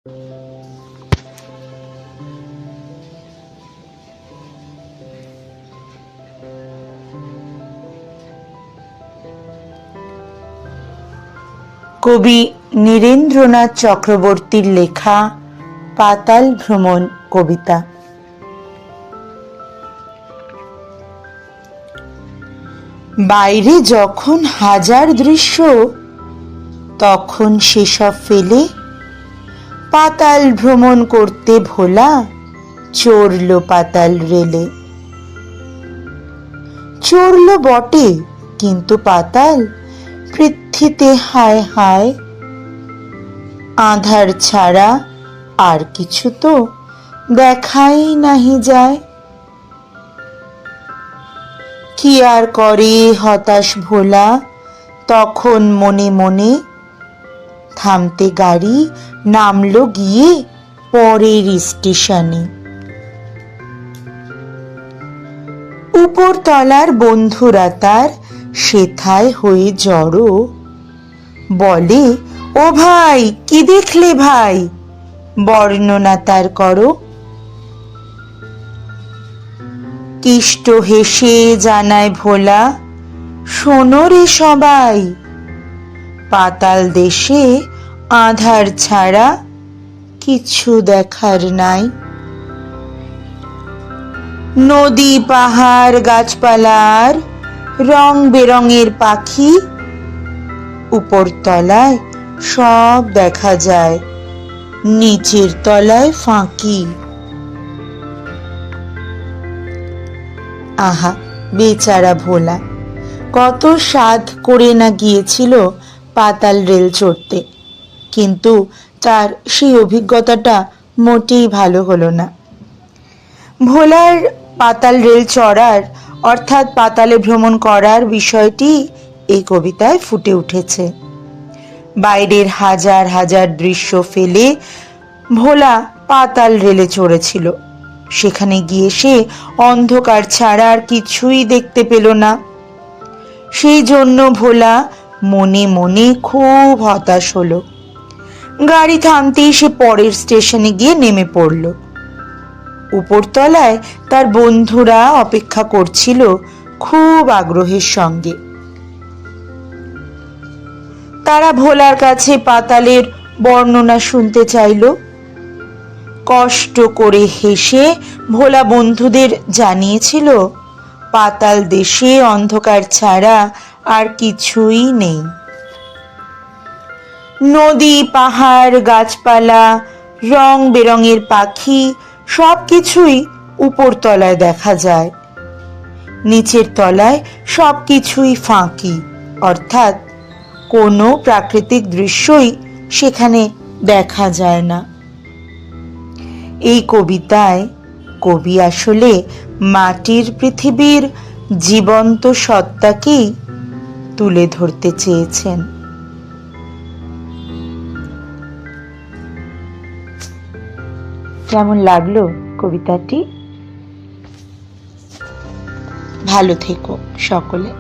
কবি নীরেন্দ্রনাথ চক্রবর্তীর লেখা পাতাল ভ্রমণ কবিতা। বাইরে যখন হাজার দৃশ্য, তখন সেসব ফেলে পাতাল ভ্রমণ করতে ভোলা চড়ল পাতাল রেলে। চড়ল বটে, কিন্তু পাতাল পৃথ্বীতে হায় হায়, আঁধার ছাড়া আর কিছু তো দেখাই নাহি যায়। কি আর করে হতাশ ভোলা তখন মনে মনে, থামতে গাড়ি নামলো গিয়ে পরের স্টেশনে। উপর তলার বন্ধুরা তার সেথায় হয়ে জড়ো, বলে ও ভাই কি দেখলে ভাই, বর্ণনা তার করো। কিষ্ট হেসে জানায় ভোলা, শোনো রে সবাই, পাতাল দেশে আঁধার ছাড়া কিছু দেখার নাই। নদী পাহাড় গাছপালার রং বেরঙের পাখি, উপর তলায় সব দেখা যায়, নিচের তলায় ফাঁকি। আহা বেচারা ভোলা, কত সাধ করে না গিয়েছিল পাতাল রেল চড়তে, কিন্তু তার সেই অভিজ্ঞতাটা মোটেই ভালো হলো না। ভোলার পাতাল রেল চড়ার অর্থাৎ পাতালে ভ্রমণ করার বিষয়টি এই কবিতায় ফুটে উঠেছে। বাইরের হাজার হাজার দৃশ্য ফেলে ভোলা পাতাল রেলে চড়েছিল। সেখানে গিয়ে সে অন্ধকার ছাড়া আর কিছুই দেখতে পেল না। সেই জন্য ভোলা মনে মনে খুব হতাশ হলো। গাড়ি থামতেই সে পরের স্টেশনে গিয়ে নেমে পড়ল। উপরতলায় তার বন্ধুরা অপেক্ষা করছিল খুব আগ্রহের সঙ্গে। তারা ভোলার কাছে পাতালের বর্ণনা শুনতে চাইল। কষ্ট করে হেসে ভোলা বন্ধুদের জানিয়েছিল, পাতাল দেশে অন্ধকার ছাড়া আর কিছুই নেই। নদী পাহাড় গাছপালা রং বেরঙের পাখি সবকিছুই উপর তলায় দেখা যায়, নিচের তলায় সবকিছুই ফাঁকি, অর্থাৎ কোনো প্রাকৃতিক দৃশ্যই সেখানে দেখা যায় না। এই কবিতায় কবি আসলে মাটির পৃথিবীর জীবন্ত সত্তাকেই তুলে ধরতে চেয়েছেন। কেমন লাগলো কবিতাটি? ভালো থেকো সকলে।